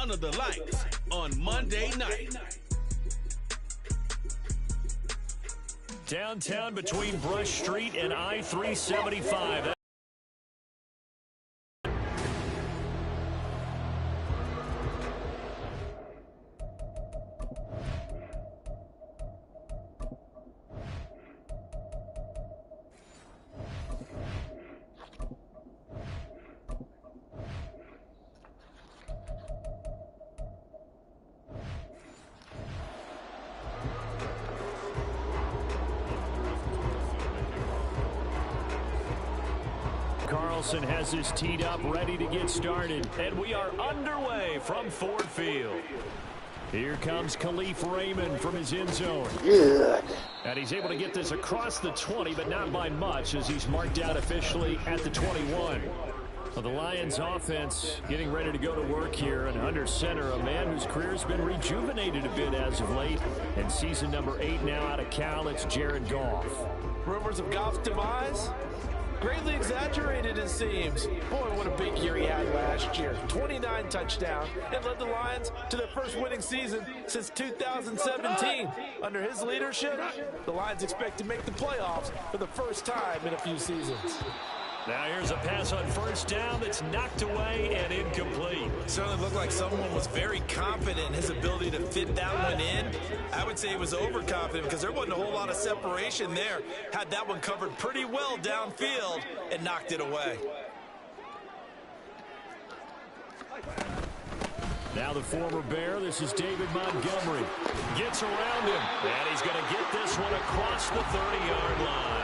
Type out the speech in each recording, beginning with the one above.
under the lights on Monday night. Downtown between Brush Street and I-375. Carlson has this teed up, ready to get started. And we are underway from Ford Field. Here comes Khalif Raymond from his end zone. Good. And he's able to get this across the 20, but not by much, as he's marked out officially at the 21. Well, the Lions offense getting ready to go to work here, and under center, a man whose career has been rejuvenated a bit as of late. And season number 8 now out of Cal, it's Jared Goff. Rumors of Goff's demise? Greatly exaggerated, it seems. Boy, what a big year he had last year. 29 touchdowns and led the Lions to their first winning season since 2017. Under his leadership, the Lions expect to make the playoffs for the first time in a few seasons. Now here's a pass on first down that's knocked away and incomplete. Certainly looked like someone was very confident in his ability to fit that one in. I would say he was overconfident because there wasn't a whole lot of separation there. Had that one covered pretty well downfield and knocked it away. Now the former Bear, this is David Montgomery. Gets around him, and he's going to get this one across the 30-yard line.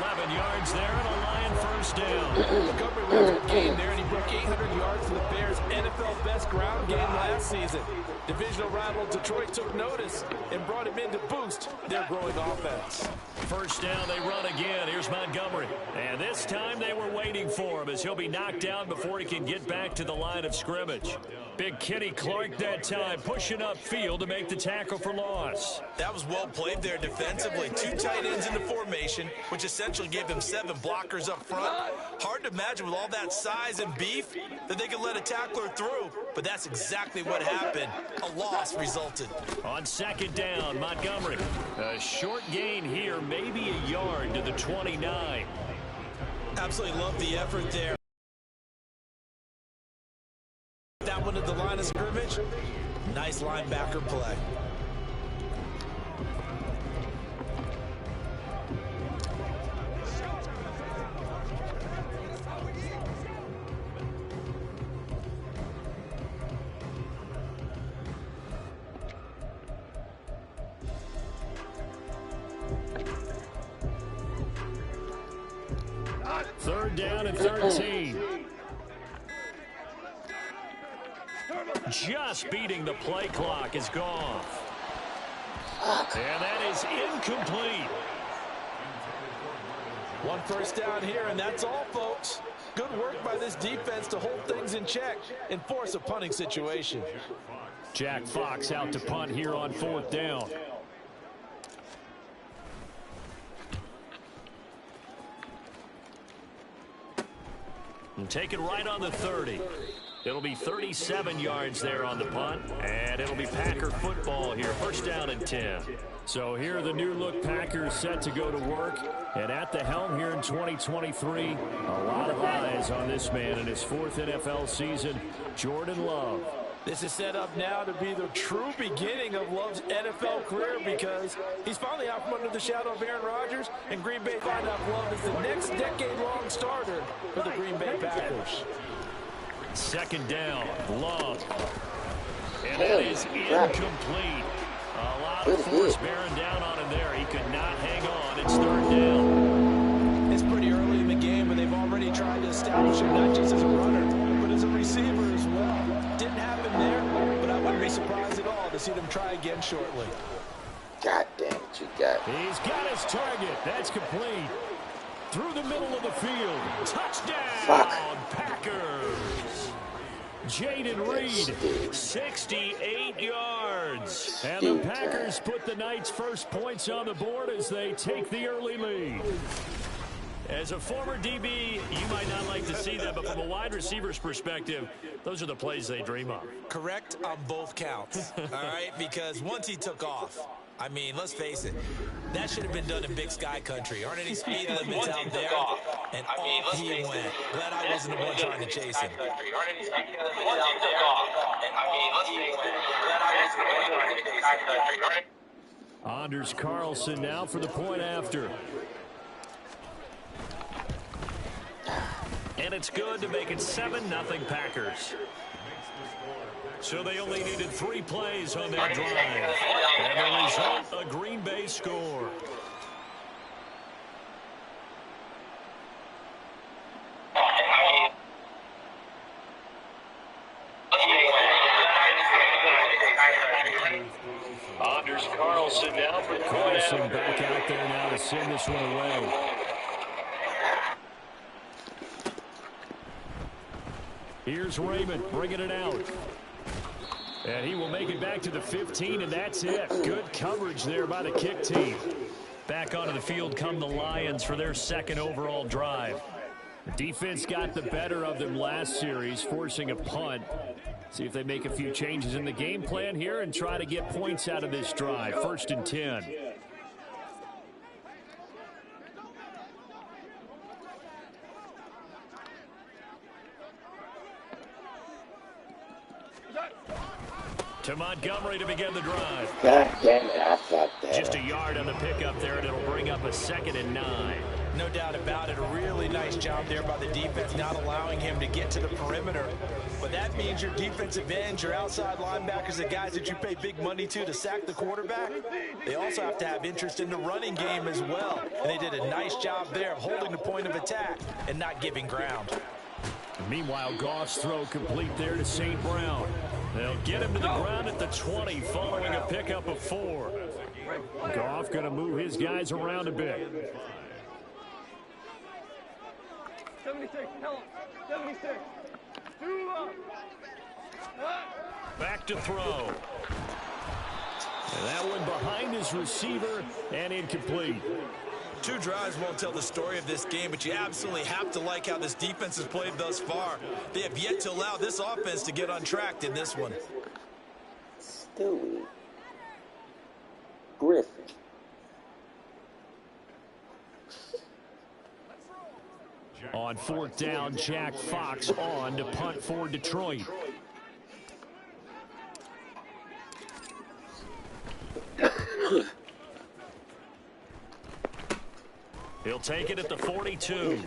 11 yards there and a Lion first down. Montgomery was a gain there, and he broke 800 yards for the Bears' NFL best ground game last season. Divisional rival Detroit took notice and brought him in to boost their growing offense. First down, they run again. Here's Montgomery. And this time they were waiting for him as he'll be knocked down before he can get back to the line of scrimmage. Big Kenny Clark that time pushing upfield to make the tackle for loss. That was well played there defensively. 2 tight ends in the formation, which essentially gave them 7 blockers up front. Hard to imagine with all that size and beef that they could let a tackler through, but that's exactly what happened. A loss resulted. On second down, Montgomery. A short gain here, maybe a yard to the 29. Absolutely love the effort there. That one at the line of scrimmage. Nice linebacker play. Third down and 13. Just beating the play clock is gone. And that is incomplete. One first down here, and that's all, folks. Good work by this defense to hold things in check and force a punting situation. Jack Fox out to punt here on fourth down. And take it right on the 30. It'll be 37 yards there on the punt, and it'll be Packer football here. First down and 10. So here are the new-look Packers set to go to work. And at the helm here in 2023, a lot of eyes on this man in his 4th NFL season, Jordan Love. This is set up now to be the true beginning of Love's NFL career because he's finally out from under the shadow of Aaron Rodgers, and Green Bay find out Love is the next decade-long starter for the Green Bay Packers. Second down, Love. And that is incomplete. A lot of force bearing down on him there. He could not hang on. It's third down. It's pretty early in the game, and they've already tried to establish him not just as a runner, but as a receiver as well. Didn't happen there, but I wouldn't be surprised at all to see them try again shortly. God damn it, you got it. He's got his target. That's complete. Through the middle of the field. Touchdown, Packers. Jaden Reed, 68 yards. And the Packers put the night's first points on the board as they take the early lead. As a former DB, you might not like to see that, but from a wide receiver's perspective, those are the plays they dream of. Correct on both counts, all right? Because once he took off, I mean, let's face it, that should have been done in Big Sky country. Aren't any speed limits out there? And off he went. Glad I wasn't the one trying to chase him. Anders Carlson now for the point after. And it's good to make it 7-0 Packers. So they only needed 3 plays on their drive. And the result, a Green Bay score. Anders Carlson now for the Carlson back out there now to send this one away. Here's Raymond bringing it out. And he will make it back to the 15, and that's it. Good coverage there by the kick team. Back onto the field come the Lions for their second overall drive. The defense got the better of them last series, forcing a punt. See if they make a few changes in the game plan here and try to get points out of this drive. 1st and 10. To Montgomery to begin the drive. God damn it, I thought that. Just a yard on the pickup there, and it'll bring up a 2nd and 9. No doubt about it. A really nice job there by the defense, not allowing him to get to the perimeter. But that means your defensive ends, your outside linebackers, the guys that you pay big money to sack the quarterback, they also have to have interest in the running game as well. And they did a nice job there of holding the point of attack and not giving ground. Meanwhile, Goff's throw complete there to St. Brown. They'll get him to the ground at the 20 following a pickup of 4. Goff going to move his guys around a bit. 76, tell him. 76. 2 up. Back to throw. And that one behind his receiver and incomplete. 2 drives won't tell the story of this game, but you absolutely have to like how this defense has played thus far. They have yet to allow this offense to get untracked in this one. Stewie Griffin. On 4th down, Jack Fox on to punt for Detroit. He'll take it at the 42.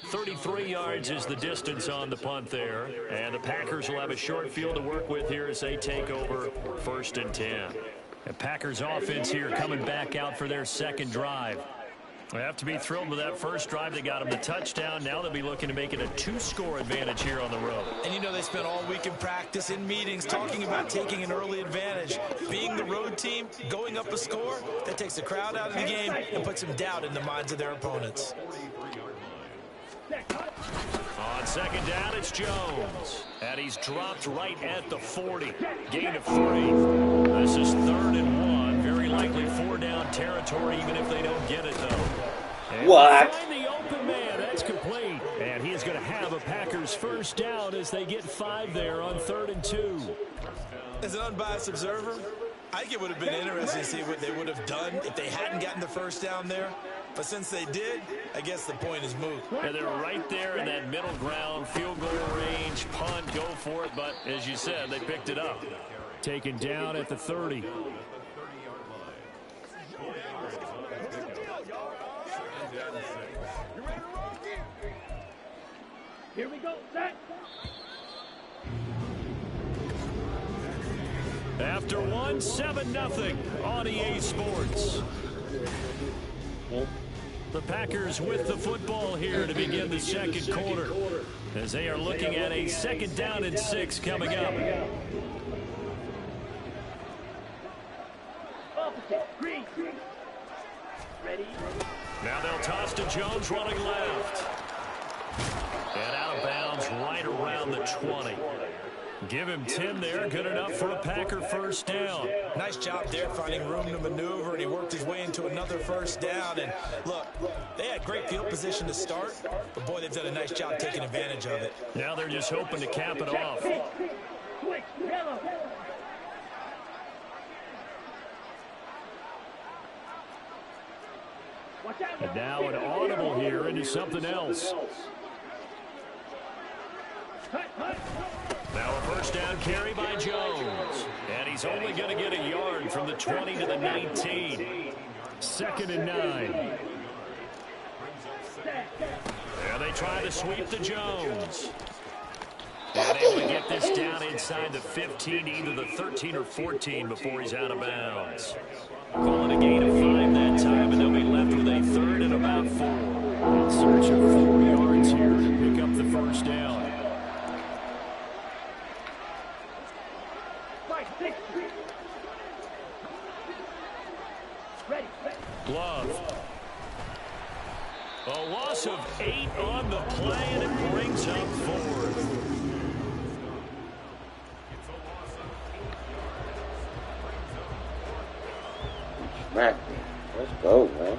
33 yards is the distance on the punt there. And the Packers will have a short field to work with here as they take over 1st and 10. The Packers offense here coming back out for their second drive. They have to be thrilled with that first drive. They got them the touchdown. Now they'll be looking to make it a 2-score advantage here on the road. And you know they spent all week in practice, in meetings, talking about taking an early advantage. Being the road team, going up a score, that takes the crowd out of the game and puts some doubt in the minds of their opponents. On 2nd down, it's Jones. And he's dropped right at the 40. Gain of 3. This is 3rd and 1. Very likely 4-down territory, even if they don't get it, though. And What? find the open man. That's complete. And he is going to have a Packers first down as they get 5 there on 3rd and 2. As an unbiased observer, I think it would have been interesting to see what they would have done if they hadn't gotten the first down there. But since they did, I guess the point is moot. And they're right there in that middle ground, field goal range, punt, go for it. But as you said, they picked it up. Taken down at the 30. Here we go. Set. After 1, 7-0 on EA Sports. The Packers with the football here to begin the second quarter as they are looking at a 2nd down and 6 coming up. Green. Ready. Now they'll toss to Jones running left. And out of bounds right around the 20. Give him 10 there. Good enough for a Packer first down. Nice job there finding room to maneuver, and he worked his way into another first down. And look, they had great field position to start, but boy, they've done a nice job taking advantage of it. Now they're just hoping to cap it off. Switch, yellow. Watch out. And now an audible here into something else. Now a first down carry by Jones. And he's only going to get a yard from the 20 to the 19. 2nd and 9. And they try to sweep to Jones. And able to get this down inside the 15, either the 13 or 14 before he's out of bounds. Call it a gain of 5 that time, and they'll be left with a 3rd and about 4. In search of 4 yards here to pick up the first down. Glove. A loss of 8 on the play, and it brings up 4th. Smack me. Let's go, man.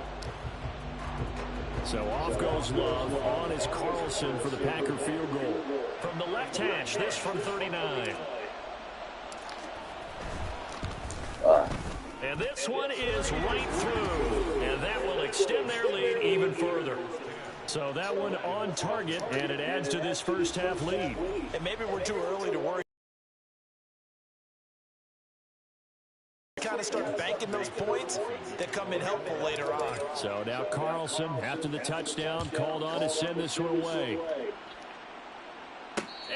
So off goes Love. On is Carlson for the Packer field goal. From the left hash, this from 39. And this one is right through. And that will extend their lead even further. So that one on target, and it adds to this first half lead. And maybe we're too early to worry. Kind of start banking those points that come in helpful later on. So now Carlson, after the touchdown, called on to send this one away.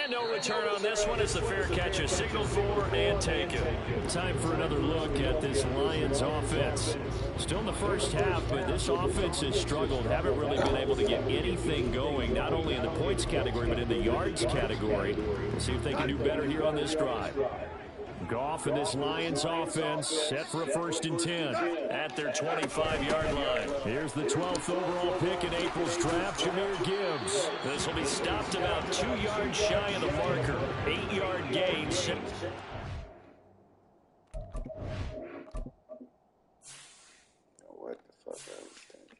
And no return on this one as the fair catch is signaled for and taken. Time for another look at this Lions offense. Still in the first half, but this offense has struggled. Haven't really been able to get anything going, not only in the points category, but in the yards category. We'll see if they can do better here on this drive. Goff and this Lions offense set for a 1st and 10 at their 25-yard line. Here's the 12th overall pick in April's draft, Jahmyr Gibbs. This will be stopped about 2 yards shy of the marker. 8-yard gain. What the fuck I was thinking?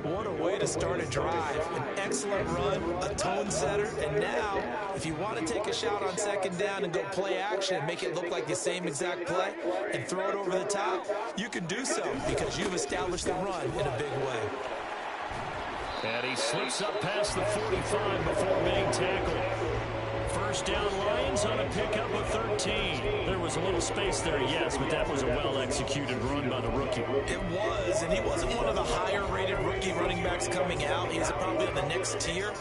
What a way to start a drive. An excellent run, a tone setter, and now, if you want to take a shot on 2nd down and go play action and make it look like the same exact play and throw it over the top, you can do so because you've established the run in a big way. And he slips up past the 45 before being tackled. First down Lions on a pickup of 13. There was a little space there, yes, but that was a well-executed run by the rookie. It was, and he wasn't one of the higher-rated rookie running backs coming out. He's probably in the next tier.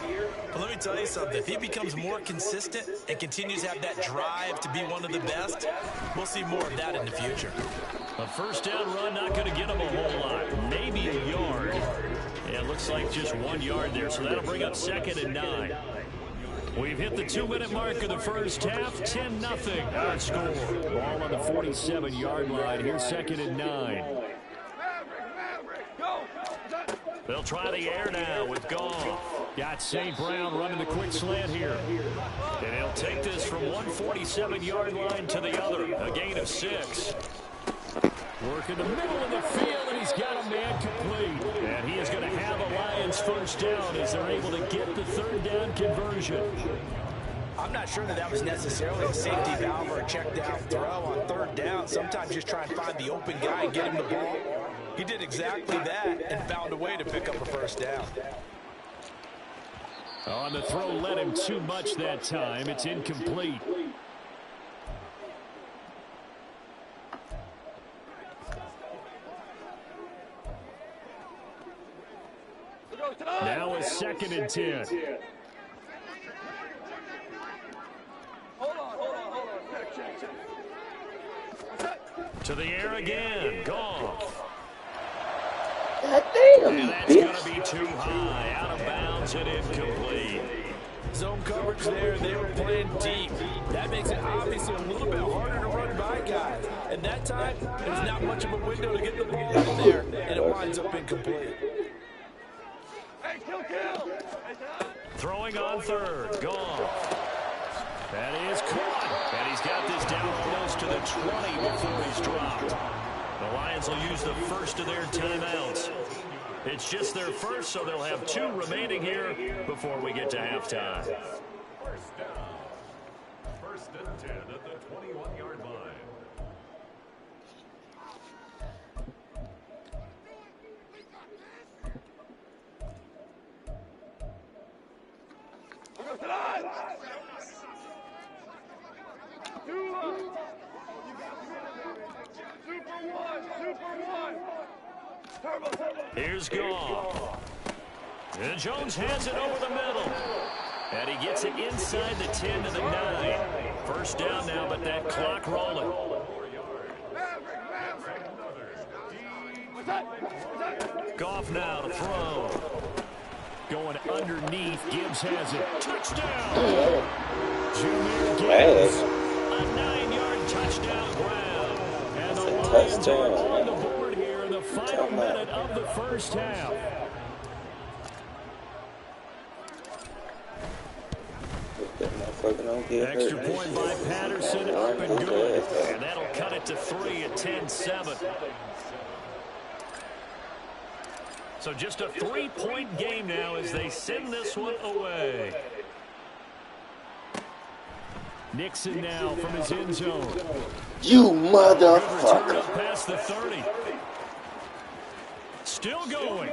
But let me tell you something. If he becomes more consistent and continues to have that drive to be one of the best, we'll see more of that in the future. A first down run not going to get him a whole lot. Maybe a yard. Yeah, it looks like just 1 yard there, so that'll bring up 2nd and 9. We've hit the 2-minute mark of the first half. 10-0 our score. Ball on the 47-yard line. Here's 2nd and 9. They'll try the air now with Goff. Got St. Brown running the quick slant here. And he'll take this from one 47-yard line to the other. A gain of 6. Work in the middle of the field, and he's got a man complete. And he is going to have a Lions first down as they're able to get the 3rd down conversion. I'm not sure that was necessarily a safety valve or a check down throw on 3rd down. Sometimes just try and find the open guy and get him the ball. He did exactly that and found a way to pick up a first down. On the throw, led him too much that time. It's incomplete. Now a 2nd and 10. Hold on. Check. To the air again. Goff. God damn, And that's going to be too high. Out of bounds and incomplete. Zone coverage there. They were playing deep. That makes it obviously a little bit harder to run by guys. And that time, there's not much of a window to get the ball in there, and it winds up incomplete. Hey, kill. Throwing on third. Gone. That is caught. And he's got this down almost to the 20 before he's dropped. The Lions will use the first of their timeouts. It's just their first, so they'll have 2 remaining here before we get to halftime. First down. First and 10 at the 21-yard line. Here's Goff. And Jones hands it over the middle. And he gets it inside the 10 to the 9. First down now, but that clock rolling. Goff now to throw. Going underneath. Gibbs has it. Touchdown. Junior Gibbs. A 9-yard touchdown grab. And the Lions are on the board here in the final minute of the first half. Extra point by Patterson, up and good. And that'll cut it to 3 at 10-7. So just a 3-point game now as they send this one away. Nixon now from his end zone. You motherfucker. Past the 30. Still going.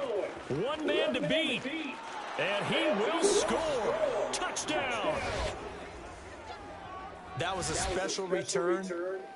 One man to beat. And he will score. Touchdown. That was a special return,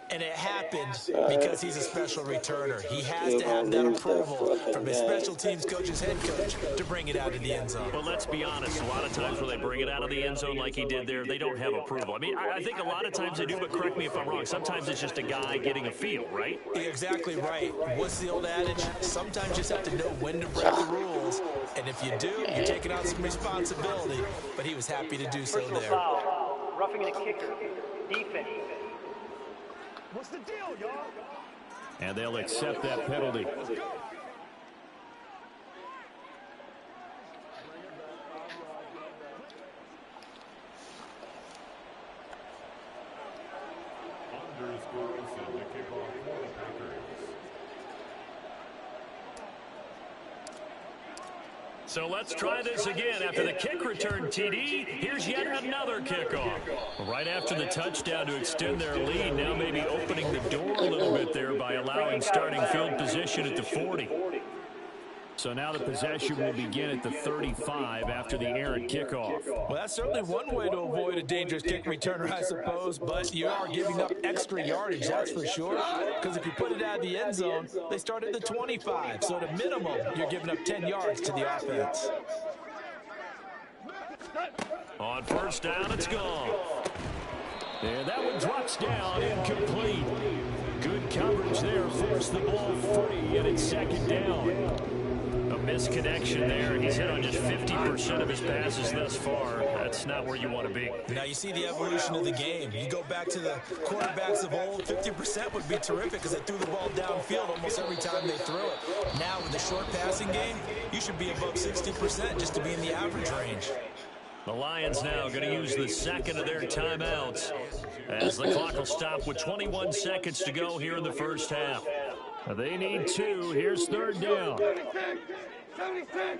and it happened because he's a special returner. He has to have that approval from his special teams coach's head coach to bring it out of the end zone. Well, let's be honest. A lot of times when they bring it out of the end zone like he did there, they don't have approval. I mean, I think a lot of times they do, but correct me if I'm wrong. Sometimes it's just a guy getting a feel, right? You're exactly right. What's the old adage? Sometimes you just have to know when to break the rules, and if you do, you're taking on some responsibility. But he was happy to do so there. Roughing the kicker. Defense. What's the deal, y'all? And they'll accept that penalty. So let's try this again. After the kick return TD, here's yet another kickoff. Right after the touchdown to extend their lead, now maybe opening the door a little bit there by allowing starting field position at the 40. So now the possession will begin at the 35 after the errant kickoff. Well, that's certainly one way to avoid a dangerous kick returner, I suppose, but you are giving up extra yardage, that's for sure, because if you put it out of the end zone, they start at the 25, so at a minimum, you're giving up 10 yards to the offense. On first down, it's gone. And that one drops down, incomplete. Good coverage there, forced the ball free, and it's second down. A misconnection there. He's hit on just 50% of his passes thus far. That's not where you want to be. Now you see the evolution of the game. You go back to the quarterbacks of old, 50% would be terrific because they threw the ball downfield almost every time they threw it. Now with the short passing game, you should be above 60% just to be in the average range. The Lions now going to use the second of their timeouts as the clock will stop with 21 seconds to go here in the first half. They need 2. Here's third down. 76. 76.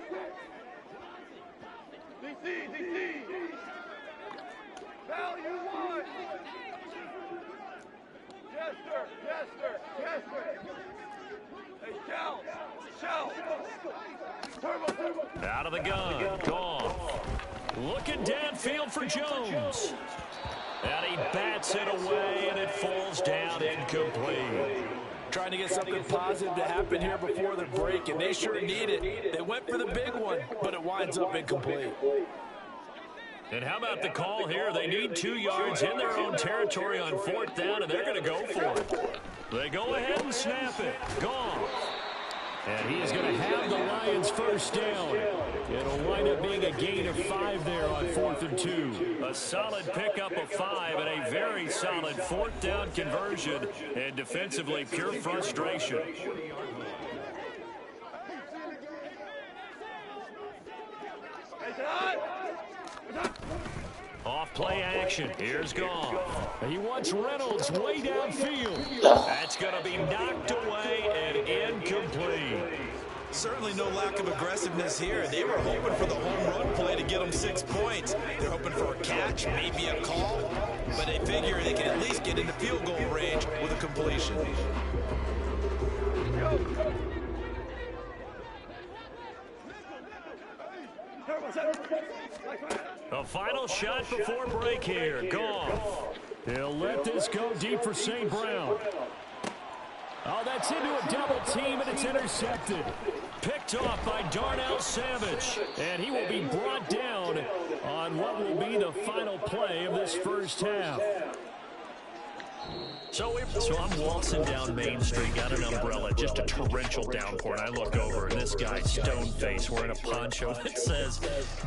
DC. Value 1. Yes, sir. Hey, Shell. Turbo. Out of the gun. Gone. Looking downfield for Jones. And he bats it away, and it falls down incomplete. Trying to get something positive to happen here before the break, and they sure need it. They went for the big one, but it winds up incomplete. And how about the call here? They need 2 yards in their own territory on fourth down, and they're going to go for it. They go ahead and snap it. Gone. And he is going to have the Lions first down. It'll wind up being a gain of 5 there on 4th and 2. A solid pickup of 5 and a very solid fourth down conversion. And defensively, pure frustration. Off play action. Here's Goff. He wants Reynolds way downfield. That's going to be knocked away and incomplete. Certainly no lack of aggressiveness here. They were hoping for the home run play to get them 6 points. They're hoping for a catch, maybe a call, but they figure they can at least get into field goal range with a completion. A final shot before break here. Goff. He'll let this go deep for St. Brown. Oh, that's into a double team, and it's intercepted. Picked off by Darnell Savage. And he will be brought down on what will be the final play of this first half. So I'm waltzing down Main Street, got an umbrella, just a torrential downpour, and I look over, and this guy, stone-faced, wearing a poncho that says,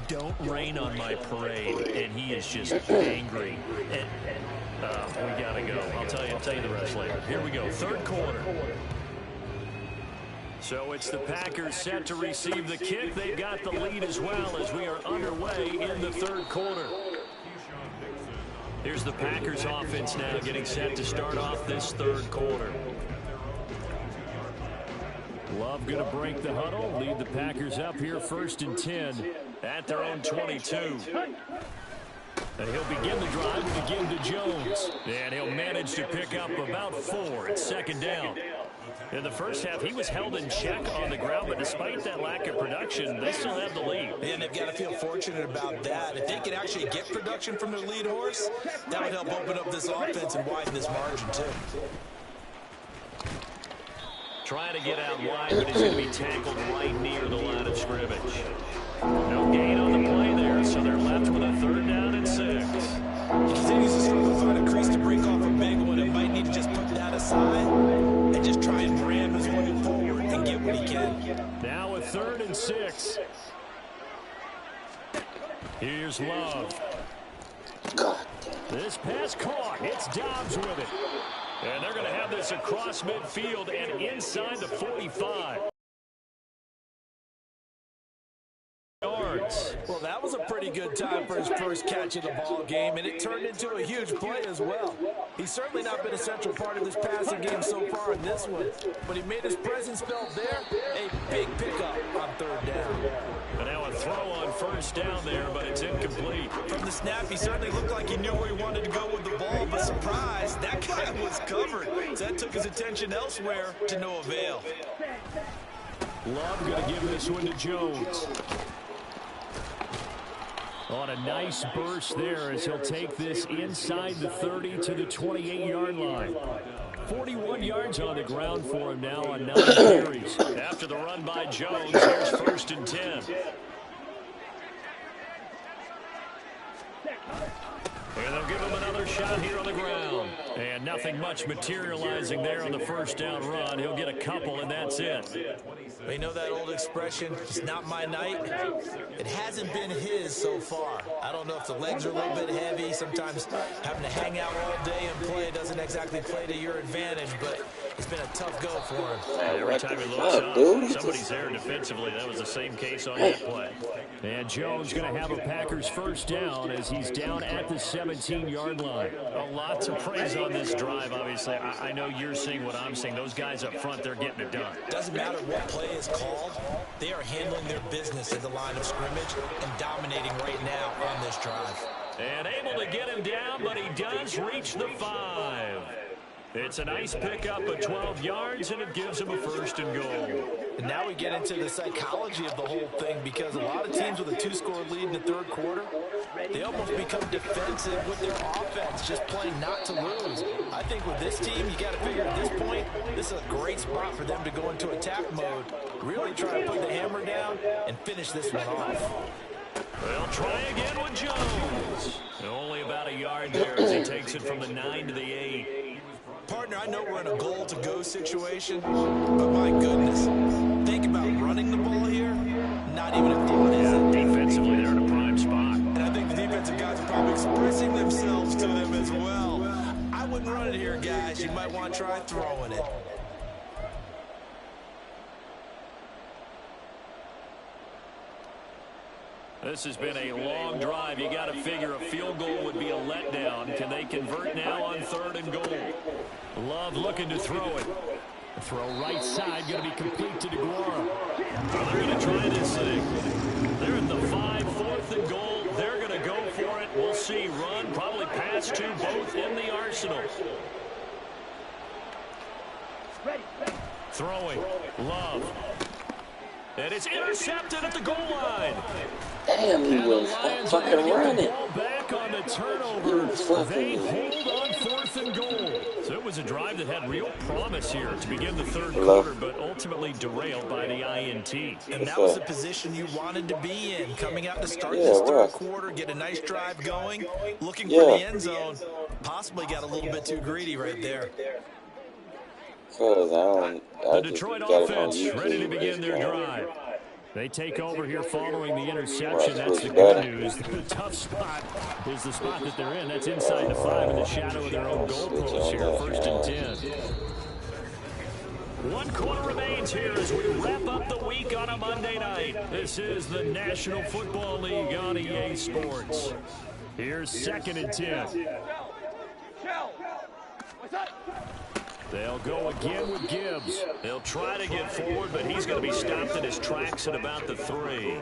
"Don't rain on my parade," and he is just angry. And, we got to go. I'll tell you the rest later. Here we go, third quarter. So it's the Packers set to receive the kick. They've got the lead as well as we are underway in the third quarter. Here's the Packers offense now getting set to start off this third quarter. Love going to break the huddle, lead the Packers up here 1st and 10 at their own 22. And he'll begin the drive and begin to Jones. And he'll manage to pick up about 4 at 2nd down. In the first half, he was held in check on the ground, but despite that lack of production, they still have the lead. And they've got to feel fortunate about that. If they could actually get production from their lead horse, that would help open up this offense and widen this margin, too. Trying to get out wide, but he's going to be tackled right near the line of scrimmage. No gain on the play there, so they're left with a 3rd down and 6. He continues to struggle to find a crease to break off a big one and might need to just put that aside and just try and ram his way forward and get what he can. Now a 3rd and 6. Here's Love. This pass caught. It's Dobbs with it. And they're going to have this across midfield and inside the 45. Well, that was a pretty good time for his first catch of the ball game, and it turned into a huge play as well. He's certainly not been a central part of this passing game so far in this one, but he made his presence felt there. A big pickup on 3rd down. And now a throw on 1st down there, but it's incomplete. From the snap, he certainly looked like he knew where he wanted to go with the ball, but surprise, that guy was covered. So that took his attention elsewhere to no avail. Love going to give this one to Jones. On a nice burst there as he'll take this inside the 30 to the 28-yard line. 41 yards on the ground for him now on 9 carries. After the run by Jones, here's 1st and 10. And they'll give him another shot here on the ground. And nothing much materializing there on the 1st down run. He'll get a couple, and that's it. You know that old expression, it's not my night? It hasn't been his so far. I don't know if the legs are a little bit heavy. Sometimes having to hang out all day and play doesn't exactly play to your advantage, but it's been a tough go for him. Every time he looks up, somebody's there defensively. That was the same case on that play. And Jones going to have a Packers 1st down as he's down at the 17-yard line. A lot to praise on this drive, obviously. I know you're seeing what I'm seeing. Those guys up front, they're getting it done. Doesn't matter what play is called. They are handling their business at the line of scrimmage and dominating right now on this drive. And able to get him down, but he does reach the 5. It's a nice pickup of 12 yards, and it gives him a 1st and goal. And now we get into the psychology of the whole thing, because a lot of teams with a 2-score lead in the 3rd quarter, they almost become defensive with their offense, just playing not to lose. I think with this team, you got to figure at this point, this is a great spot for them to go into attack mode, really try to put the hammer down and finish this one off. They'll try again with Jones. Only about a yard there as he takes it from the 9 to the 8. Partner, I know we're in a goal-to-go situation, but my goodness, think about running the ball here. Not even a thought, is it? Defensively, they're in a prime spot. And I think the defensive guys are probably expressing themselves to them as well. I wouldn't run it here, guys. You might want to try throwing it. This has been a long drive. You got to figure a field goal would be a letdown. Can they convert now on 3rd and goal? Love looking to throw it. The throw right side going to be complete to DeGuara. They're going to try this thing. They're at the 5, 4th and goal. They're going to go for it. We'll see. Run, probably pass to both in the arsenal. Throwing. Love. And it's intercepted at the goal line. Damn, he was fucking running. Back on the turnover. They hold on 4th and goal. So it was a drive that had real promise here to begin the 3rd quarter, but ultimately derailed by the INT. And that was the position you wanted to be in. Coming out to start this 3rd quarter, get a nice drive going, looking for the end zone. Possibly got a little bit too greedy right there. The Detroit offense ready to begin their drive. They take over here following the interception. That's the good news. The tough spot is the spot that they're in. That's inside the 5 in the shadow of their own goalpost here. 1st and 10. 1 quarter remains here as we wrap up the week on a Monday night. This is the National Football League on EA Sports. Here's 2nd and 10. They'll go again with Gibbs. They'll try to get forward, but he's going to be stopped in his tracks at about the 3.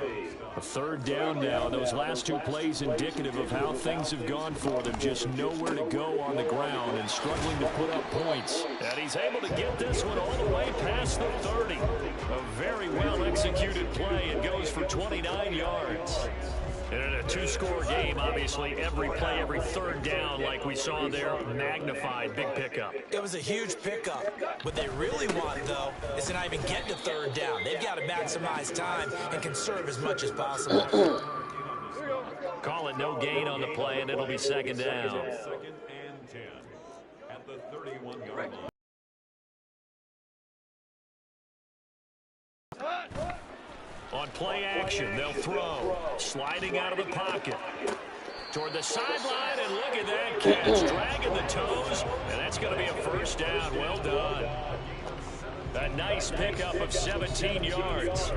A 3rd down now. Those last 2 plays indicative of how things have gone for them. Just nowhere to go on the ground and struggling to put up points. And he's able to get this one all the way past the 30. A very well-executed play. It goes for 29 yards. And in a 2-score game, obviously, every play, every 3rd down, like we saw there, magnified, big pickup. It was a huge pickup. What they really want, though, is to not even get to 3rd down. They've got to maximize time and conserve as much as possible. Call it no gain on the play, and it'll be 2nd down. 2nd and 10 at the 31-yard line. On play action, they'll throw. Sliding out of the pocket. Toward the sideline, and look at that catch. Dragging the toes, and that's going to be a 1st down. Well done. A nice pickup of 17 yards.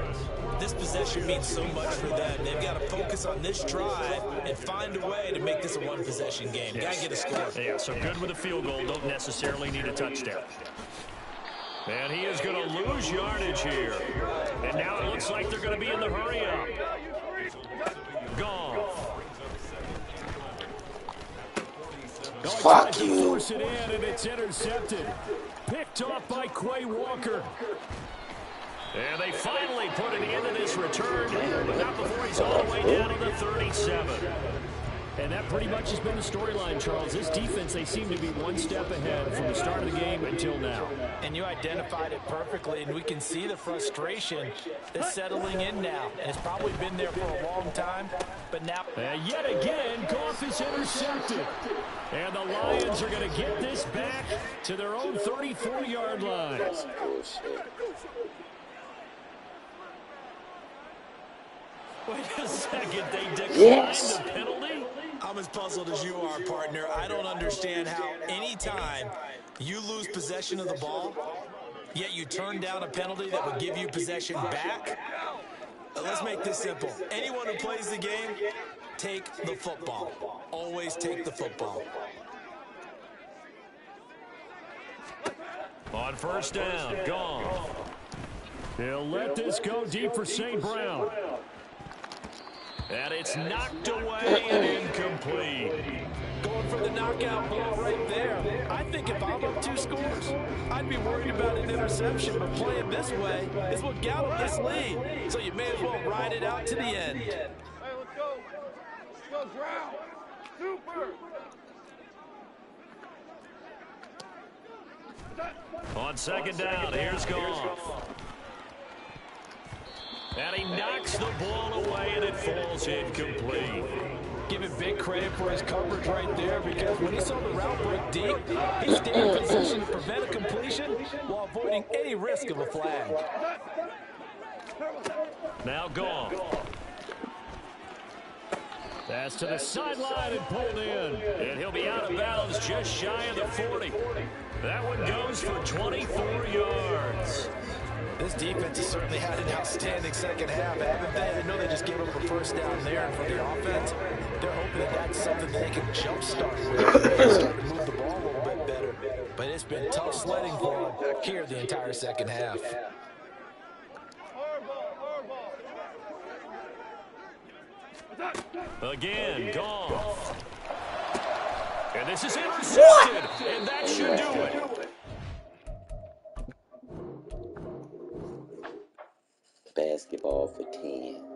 This possession means so much for them. They've got to focus on this drive and find a way to make this a 1-possession game. Got to get a score. Yeah, so good with a field goal. Don't necessarily need a touchdown. And he is going to lose yardage here. And now it looks like they're going to be in the hurry-up. Gone. Fuck you. Force it in, and it's intercepted. Picked off by Quay Walker. And they finally put an end to this return, but not before he's all the way down to the 37. And that pretty much has been the storyline, Charles. This defense, they seem to be one step ahead from the start of the game until now. And you identified it perfectly, and we can see the frustration that's settling in now. And it's probably been there for a long time, but now... yet again, Goff is intercepted. And the Lions are going to get this back to their own 34-yard line. Wait a second, they declined the penalty? I'm as puzzled as you are, partner. I don't understand how any time you lose possession of the ball, yet you turn down a penalty that would give you possession back. Let's make this simple. Anyone who plays the game, take the football. Always take the football. On 1st down, gone. He'll let this go deep for St. Brown. And it's knocked away and incomplete. Going for the knockout ball right there. I think if I'm up 2 scores, I'd be worried about an interception, but playing this way is what got him this lead. So you may as well ride it out to the end. Hey, let's go. Let's go, Drown. Super. On 2nd down, here's Goff. And he knocks the ball away, and it falls incomplete. Give him big credit for his coverage right there, because when he saw the route break deep, he stayed in position to prevent a completion while avoiding any risk of a flag. Now Goff. Pass to the sideline and pulled in. And he'll be out of bounds just shy of the 40. That one goes for 24 yards. This defense has certainly had an outstanding second half, haven't they? I know they just gave up a first down there, and for the offense, they're hoping that that's something they can jumpstart with and start to move the ball a little bit better. But it's been tough sledding for them here the entire second half. Again, Goff. And this is intercepted, and that should do it. Basketball for 10.